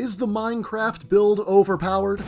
Is the Minecraft build overpowered?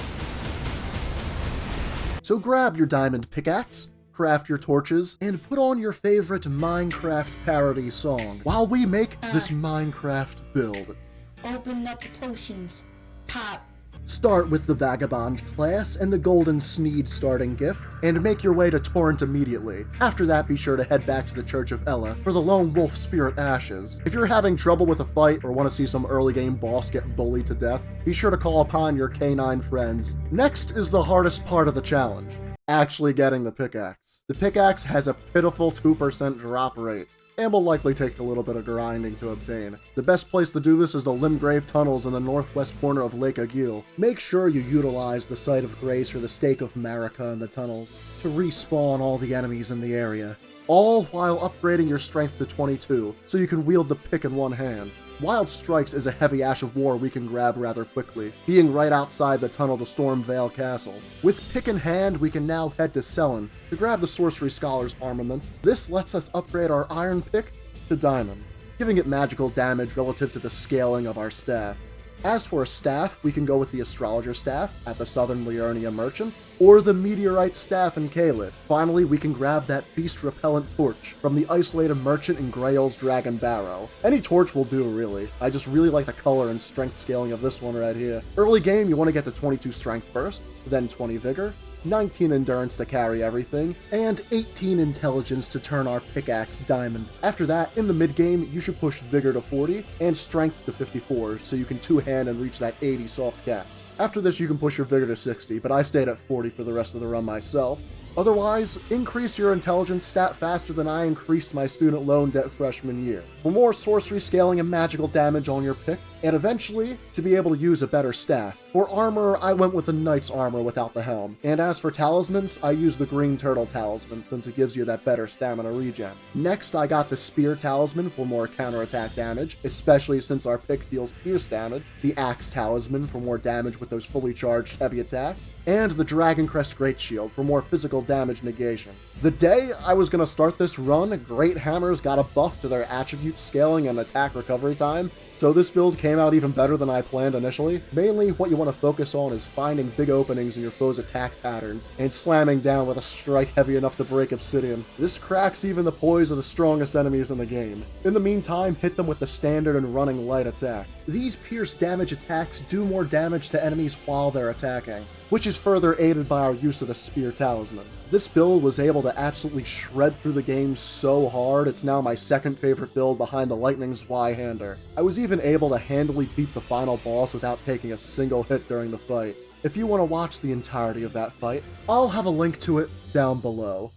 So grab your diamond pickaxe, craft your torches, and put on your favorite Minecraft parody song while we make this Minecraft build. Open up the potions. Pop. Start with the Vagabond class and the Golden Sneed starting gift, and make your way to Torrent immediately. After that, be sure to head back to the Church of Ella for the Lone Wolf Spirit Ashes. If you're having trouble with a fight or want to see some early game boss get bullied to death, be sure to call upon your canine friends. Next is the hardest part of the challenge, actually getting the pickaxe. The pickaxe has a pitiful 2% drop rate, and will likely take a little bit of grinding to obtain. The best place to do this is the Limgrave Tunnels in the northwest corner of Lake Aguil. Make sure you utilize the Site of Grace or the Stake of Marika in the tunnels to respawn all the enemies in the area, all while upgrading your strength to 22 so you can wield the pick in one hand. Wild Strikes is a heavy Ash of War we can grab rather quickly, being right outside the tunnel to Stormvale Castle. With pick in hand, we can now head to Sellen to grab the Sorcery Scholar's armament. This lets us upgrade our iron pick to diamond, giving it magical damage relative to the scaling of our staff. As for a staff, we can go with the Astrologer Staff at the Southern Liurnia Merchant, or the Meteorite Staff in Caelid. Finally, we can grab that Beast Repellent Torch from the Isolated Merchant in Grail's Dragon Barrow. Any torch will do, really. I just really like the color and strength scaling of this one right here. Early game, you want to get to 22 strength first, then 20 vigor, 19 endurance to carry everything, and 18 intelligence to turn our pickaxe diamond. After that, in the mid-game, you should push vigor to 40 and strength to 54, so you can two-hand and reach that 80 soft cap. After this, you can push your vigor to 60, but I stayed at 40 for the rest of the run myself. Otherwise, increase your intelligence stat faster than I increased my student loan debt freshman year. For more sorcery scaling and magical damage on your pick, and eventually, to be able to use a better staff. For armor, I went with the Knight's Armor without the helm, and as for talismans, I used the Green Turtle Talisman since it gives you that better stamina regen. Next, I got the Spear Talisman for more counterattack damage, especially since our pick deals pierce damage, the Axe Talisman for more damage with those fully charged heavy attacks, and the Dragon Crest Great Shield for more physical damage negation. The day I was going to start this run, Great Hammers got a buff to their attribute scaling and attack recovery time, so this build came out even better than I planned initially. Mainly, what you want to focus on is finding big openings in your foe's attack patterns, and slamming down with a strike heavy enough to break obsidian. This cracks even the poise of the strongest enemies in the game. In the meantime, hit them with the standard and running light attacks. These pierce damage attacks do more damage to enemies while they're attacking, which is further aided by our use of the Spear Talisman. This build was able to absolutely shred through the game so hard, it's now my second favorite build behind the Lightning Zweihander. I was even able to handily beat the final boss without taking a single hit during the fight. If you want to watch the entirety of that fight, I'll have a link to it down below.